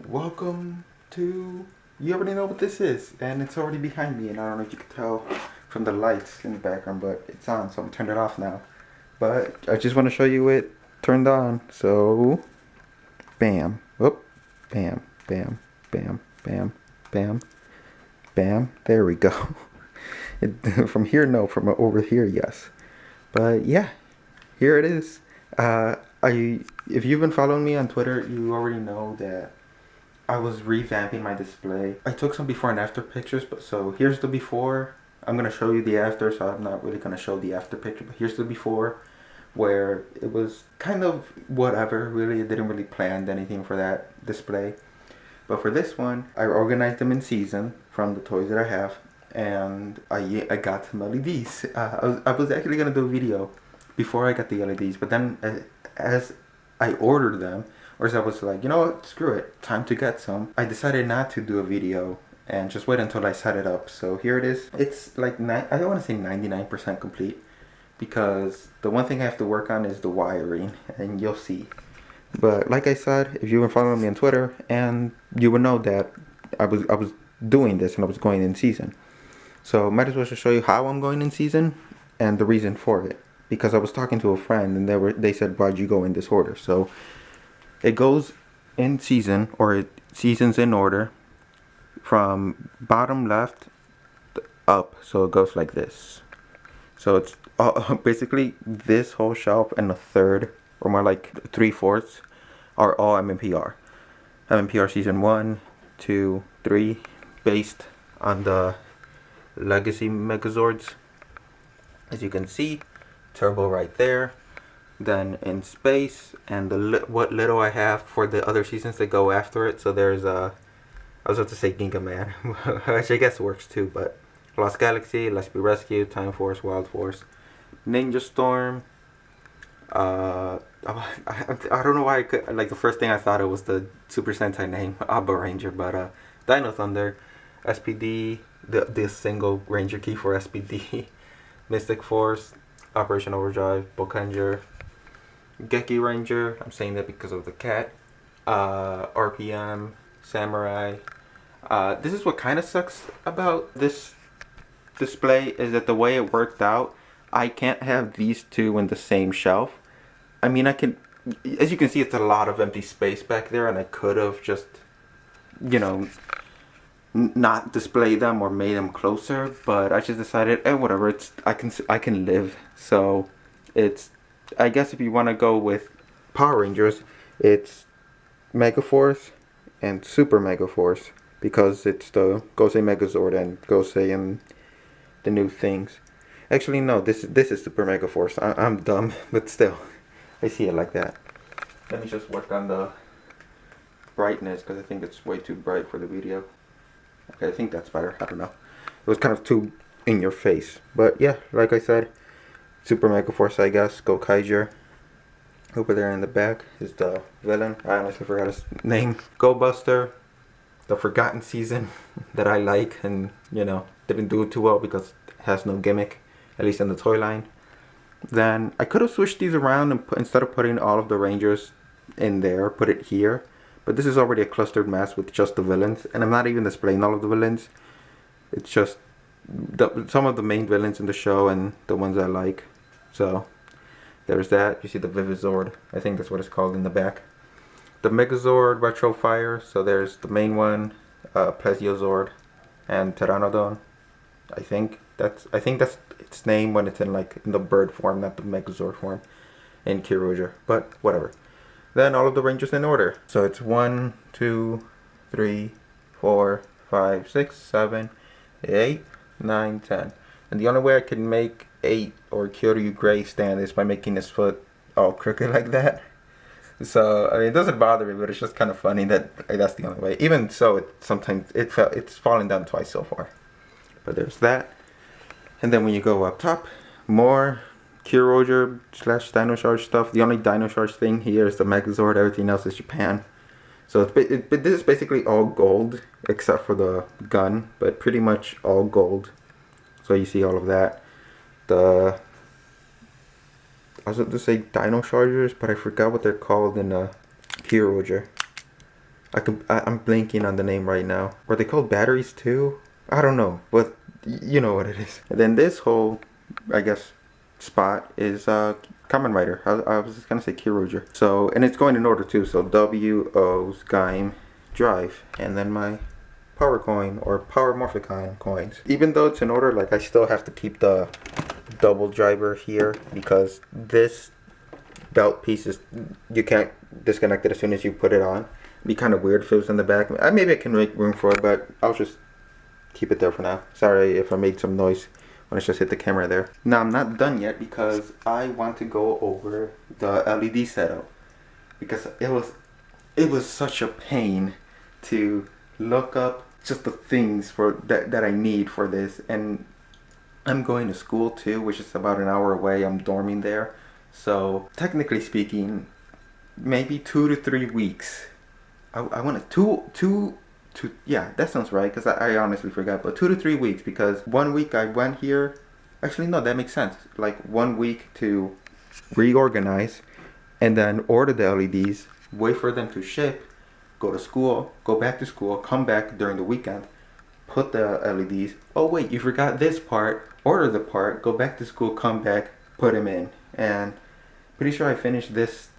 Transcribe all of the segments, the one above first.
Welcome to, you already know what this is, and it's already behind me, and I don't know if you can tell from the lights in the background, but it's on, so I'm turning it off now. But I just want to show you it turned on, so bam, whoop, bam, bam, bam, bam, bam, bam, there we go. From here, no, from over here, yes. But yeah, here it is. If you've been following me on Twitter, you already know that I was revamping my display. I took some before and after pictures, but so here's the before. I'm gonna show you the after, so I'm not really gonna show the after picture, but here's the before, where it was kind of whatever, really. I didn't really plan anything for that display. But for this one, I organized them in season from the toys that I have, and I got some LEDs. I was actually gonna do a video before I got the LEDs, but then as I ordered them, or as I was like, you know what, screw it, time to get some, I decided not to do a video and just wait until I set it up. So here it is. It's like, I don't want to say 99% complete, because the one thing I have to work on is the wiring, and you'll see. But like I said, if you've been following me on Twitter, and you would know that I was doing this and I was going in season. So might as well just show you how I'm going in season and the reason for it. Because I was talking to a friend and they said, why'd you go in this order? So it goes in season, or it seasons in order from bottom left up. So it goes like this. So it's basically this whole shelf and a third, or more like 3/4, are all MMPR. MMPR season 1, 2, 3, based on the Legacy Megazords. As you can see, turbo right there. Then in space, and what little I have for the other seasons that go after it. So there's I was about to say Ginga Man, which I guess works too, but Lost Galaxy, Let's Be Rescued, Time Force, Wild Force, Ninja Storm. I don't know why I could, like, the first thing I thought it was the Super Sentai name, Abba Ranger, but Dino Thunder, SPD, the single Ranger key for SPD, Mystic Force, Operation Overdrive, Bokenger, Geki Ranger, I'm saying that because of the cat, RPM, Samurai. This is what kind of sucks about this display, is that the way it worked out, I can't have these two in the same shelf. I mean, I can, as you can see, it's a lot of empty space back there, and I could have just, you know, not display them or made them closer, but I just decided, whatever, it's I can live. So it's, I guess if you want to go with Power Rangers, it's Megaforce and Super Megaforce, because it's the Gosei Megazord and Gosei and the new things. Actually, no, this is Super Megaforce. I'm dumb, but still, I see it like that. Let me just work on the brightness, because I think it's way too bright for the video. Okay, I think that's better. I don't know. It was kind of too in your face. But yeah, like I said, Super Megaforce, I guess. Go Kaiser. Over there in the back is the villain. I honestly forgot his name. Go Buster. The Forgotten Season that I like, and, you know, didn't do it too well because it has no gimmick, at least in the toy line. Then I could have switched these around and instead of putting all of the Rangers in there, put it here. But this is already a clustered mess with just the villains, and I'm not even displaying all of the villains. It's just some of the main villains in the show and the ones I like. So there's that. You see the Vivizord, I think that's what it's called, in the back. The Megazord Retrofire. So there's the main one, Plesiozord, and Pteranodon. I think that's its name when it's in the bird form, not the Megazord form, in Kyroja. But whatever. Then all of the Rangers in order. So it's 1, 2, 3, 4, 5, 6, 7, 8, 9, 10. And the only way I can make 8 or Kyoryu Gray stand is by making his foot all crooked like that. So I mean, it doesn't bother me, but it's just kind of funny that that's the only way. Even so, it's fallen down twice so far. But there's that. And then when you go up top, more Kyroja / Dino Charge stuff. The only Dino Charge thing here is the Megazord. Everything else is Japan. So this is basically all gold except for the gun, but pretty much all gold. So you see all of that. I was about to say Dino Chargers, but I forgot what they're called in Kyroja. I'm blanking on the name right now. Were they called batteries too? I don't know, but you know what it is. And then this whole, I guess, spot is Kamen Rider. I was just gonna say Kyoryuger. So, and it's going in order too. So WO's Gaim drive, and then my power coin or power Morphicon coins. Even though it's in order, like I still have to keep the double driver here because this belt piece is, you can't disconnect it as soon as you put it on. It'd be kind of weird if it was in the back. Maybe I can make room for it, but I'll just keep it there for now. Sorry if I made some noise when I just hit the camera there. Now I'm not done yet because I want to go over the LED setup because it was such a pain to look up just the things for that I need for this, and I'm going to school too, which is about an hour away. I'm dorming there, so technically speaking, maybe 2 to 3 weeks. I want to yeah, that sounds right, because I honestly forgot, but 2 to 3 weeks, because 1 week I went here, actually no, that makes sense, like 1 week to reorganize and then order the LEDs, wait for them to ship, go to school, go back to school, come back during the weekend, put the LEDs, oh wait, you forgot this part, order the part, go back to school, come back, put them in, and pretty sure I finished this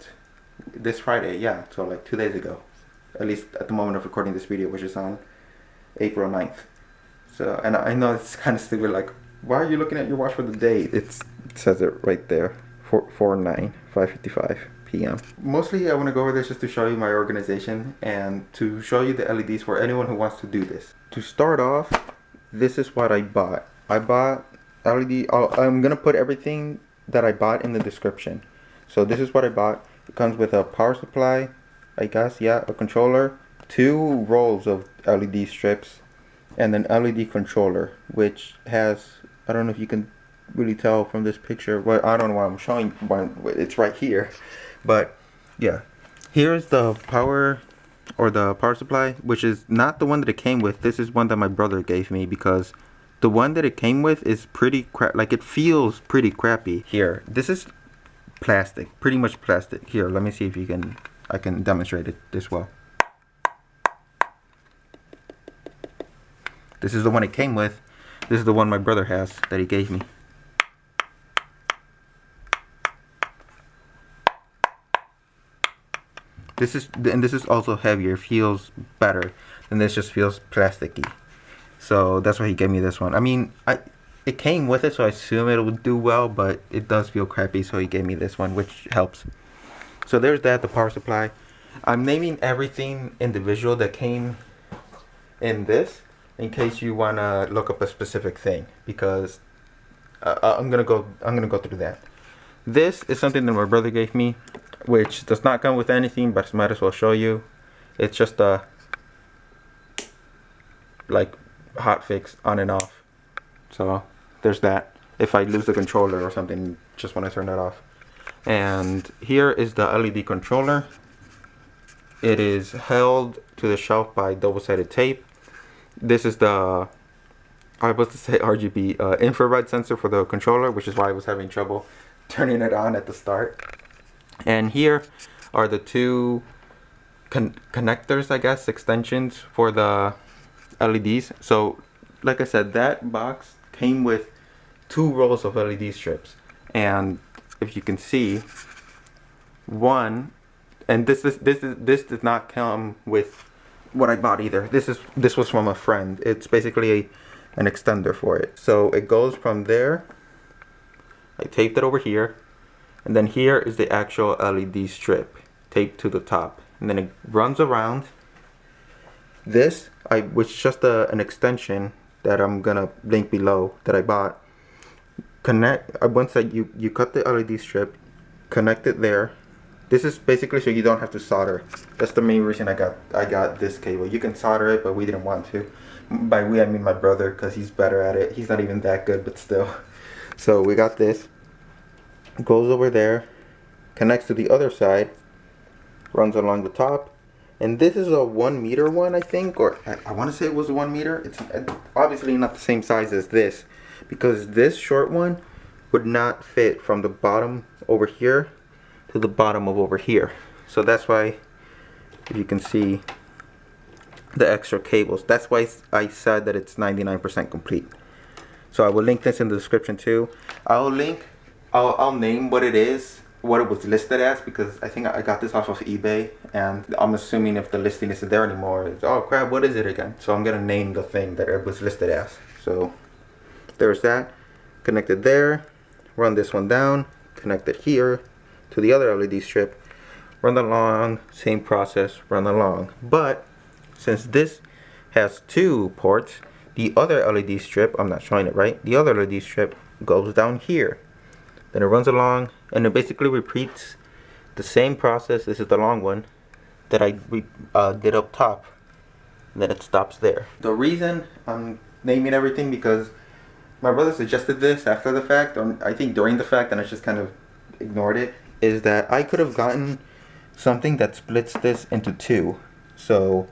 Friday, yeah, so like 2 days ago. At least at the moment of recording this video, which is on April 9th. So, and I know it's kind of stupid, like, why are you looking at your watch for the date? It says it right there, 5:55 p.m. Mostly I want to go over this just to show you my organization and to show you the LEDs for anyone who wants to do this. To start off, this is what I bought. I bought LED, I'm going to put everything that I bought in the description. So this is what I bought. It comes with a power supply, I guess, yeah, a controller, 2 rolls of LED strips, and an LED controller, which has, I don't know if you can really tell from this picture, well, I don't know why I'm showing one, it's right here, but yeah, here's the power, or the power supply, which is not the one that it came with. This is one that my brother gave me, because the one that it came with is pretty crap, like it feels pretty crappy. Here, this is plastic, pretty much plastic. Here, let me see if I can demonstrate it this well. This is the one it came with. This is the one my brother has that he gave me. This is also heavier. It feels better, and this just feels plasticky. So that's why he gave me this one. I mean, it came with it, so I assume it would do well, but it does feel crappy, so he gave me this one, which helps. So there's that, the power supply. I'm naming everything individual that came in this, in case you wanna look up a specific thing, because I'm gonna go through that. This is something that my brother gave me, which does not come with anything, but I might as well show you. It's just a like hot fix on and off. So there's that. If I lose the controller or something, just when I turn that off. And here is the LED controller. It is held to the shelf by double-sided tape. This is the, I was to say RGB infrared sensor for the controller, which is why I was having trouble turning it on at the start. And here are the 2 connectors, I guess, extensions for the LEDs. So like I said, that box came with 2 rolls of LED strips, and if you can see, one, and this did not come with what I bought either. This was from a friend. It's basically an extender for it. So it goes from there. I taped it over here, and then here is the actual LED strip taped to the top, and then it runs around. This, which is just an extension that I'm gonna link below that I bought. Once that you cut the LED strip, connect it there. This is basically so you don't have to solder. That's the main reason I got this cable. You can solder it, but we didn't want to. By we, I mean my brother, because he's better at it. He's not even that good, but still. So we got this. Goes over there, connects to the other side, runs along the top. And this is a 1 meter one, I think, or I want to say it was 1 meter. It's obviously not the same size as this, because this short one would not fit from the bottom over here to the bottom of over here. So that's why, if you can see, the extra cables. That's why I said that it's 99% complete. So I will link this in the description too. I'll name what it is, what it was listed as, because I think I got this off of eBay, and I'm assuming if the listing isn't there anymore, it's, oh crap, what is it again? So I'm gonna name the thing that it was listed as. So there's that. Connected there. Run this one down. Connected here to the other LED strip. Run along. Same process. Run along. But since this has 2 ports, the other LED strip, I'm not showing it right, the other LED strip goes down here. Then it runs along, and it basically repeats the same process. This is the long one that I did up top. And then it stops there. The reason I'm naming everything, because my brother suggested this after the fact, or I think during the fact, and I just kind of ignored it, is that I could have gotten something that splits this into 2. So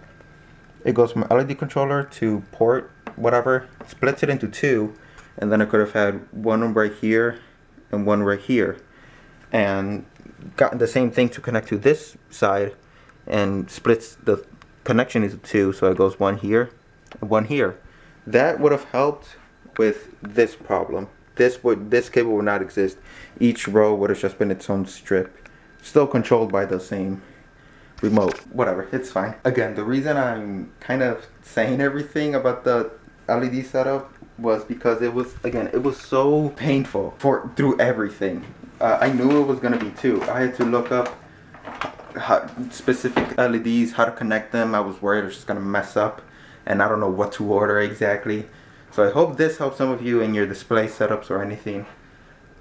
it goes from LED controller to port, whatever, splits it into 2, and then I could have had one right here and one right here, and gotten the same thing to connect to this side, and splits the connection into 2, so it goes one here and one here. That would have helped with this problem. This cable would not exist. Each row would have just been its own strip, still controlled by the same remote. Whatever, it's fine. Again, the reason I'm kind of saying everything about the LED setup was because it was so painful through everything. I knew it was gonna be 2. I had to look up specific LEDs, how to connect them. I was worried I was just gonna mess up, and I don't know what to order exactly. So I hope this helps some of you in your display setups or anything.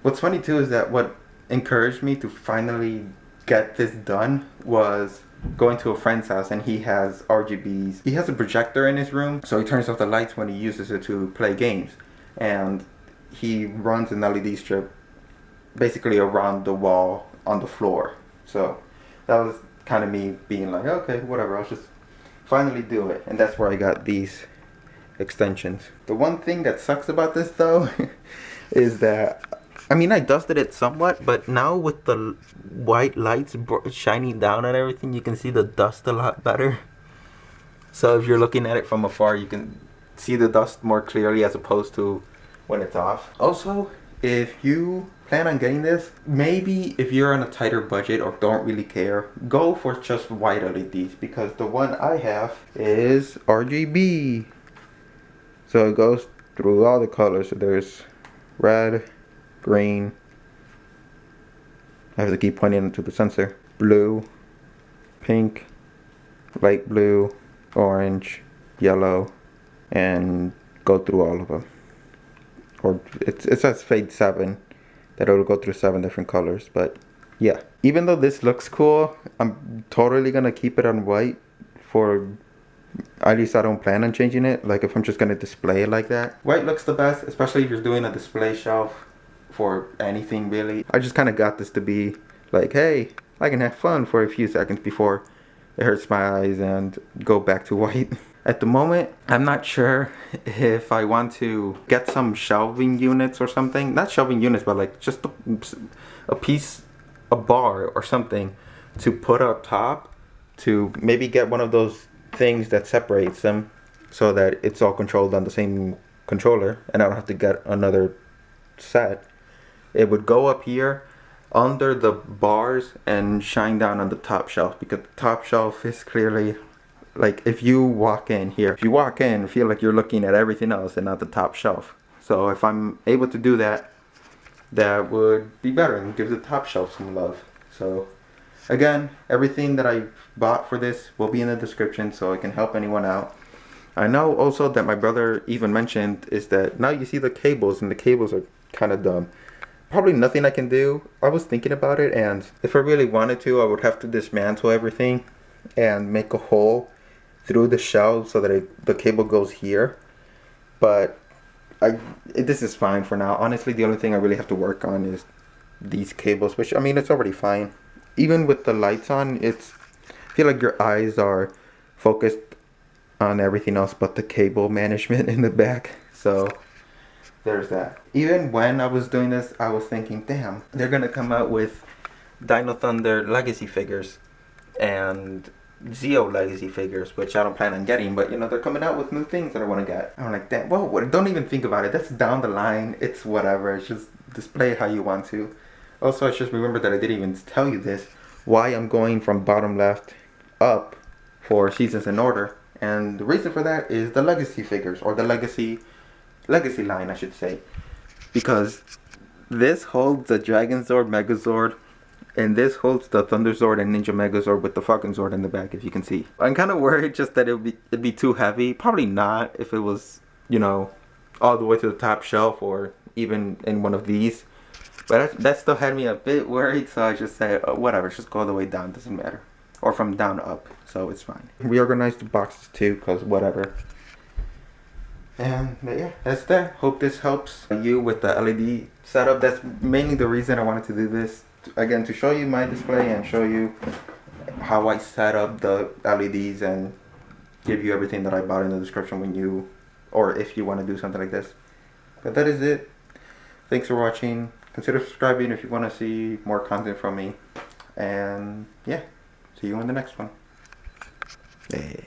What's funny too is that what encouraged me to finally get this done was going to a friend's house, and he has RGBs. He has a projector in his room, so he turns off the lights when he uses it to play games. And he runs an LED strip basically around the wall on the floor. So that was kind of me being like, okay, whatever, I'll just finally do it. And that's where I got these extensions. The one thing that sucks about this though is that, I mean, I dusted it somewhat, but now with the white lights shining down and everything, you can see the dust a lot better. So if you're looking at it from afar, you can see the dust more clearly as opposed to when it's off. Also, if you plan on getting this, maybe if you're on a tighter budget or don't really care, go for just white LEDs, because the one I have is RGB. So it goes through all the colors. So there's red, green, I have to keep pointing to the sensor, blue, pink, light blue, orange, yellow, and go through all of them. Or it says fade 7, that it'll go through 7 different colors. But yeah, even though this looks cool, I'm totally gonna keep it on white for, at least I don't plan on changing it. Like if I'm just gonna display it like that, white looks the best, especially if you're doing a display shelf for anything really. I just kind of got this to be like, hey, I can have fun for a few seconds before it hurts my eyes and go back to white. At the moment, I'm not sure if I want to get some shelving units or something. Not shelving units, but like just a bar or something to put up top, to maybe get one of those things that separates them so that it's all controlled on the same controller and I don't have to get another set. It would go up here under the bars and shine down on the top shelf, because the top shelf is clearly, like, if you walk in here, feel like you're looking at everything else and not the top shelf. So if I'm able to do that, that would be better and give the top shelf some love. So again, everything that I bought for this will be in the description so I can help anyone out. I know also that my brother even mentioned is that now you see the cables, and the cables are kind of dumb. Probably nothing I can do. I was thinking about it, and if I really wanted to, I would have to dismantle everything and make a hole through the shell so that the cable goes here. But this is fine for now. Honestly, the only thing I really have to work on is these cables, which, I mean, it's already fine. Even with the lights on, I feel like your eyes are focused on everything else but the cable management in the back. So there's that. Even when I was doing this, I was thinking, damn, they're gonna come out with Dino Thunder Legacy figures, and Zeo Legacy figures, which I don't plan on getting, but you know, they're coming out with new things that I want to get. I'm like, damn, well, don't even think about it. That's down the line. It's whatever. It's just display it how you want to. Also, I just remembered that I didn't even tell you this, why I'm going from bottom left up for Seasons in Order. And the reason for that is the Legacy figures, or the Legacy line, I should say. Because this holds the Dragon Zord, Megazord, and this holds the Thunder Zord and Ninja Megazord with the fucking Zord in the back, if you can see. I'm kind of worried just that it'd be too heavy. Probably not if it was, you know, all the way to the top shelf or even in one of these. But that still had me a bit worried, so I just said, oh, whatever, just go all the way down, doesn't matter. Or from down up, so it's fine. Reorganize the boxes too, because whatever. And yeah, that's that. Hope this helps you with the LED setup. That's mainly the reason I wanted to do this. Again, to show you my display and show you how I set up the LEDs and give you everything that I bought in the description when you, or if you want to do something like this. But that is it. Thanks for watching. Consider subscribing if you want to see more content from me. And yeah, see you in the next one. Yeah.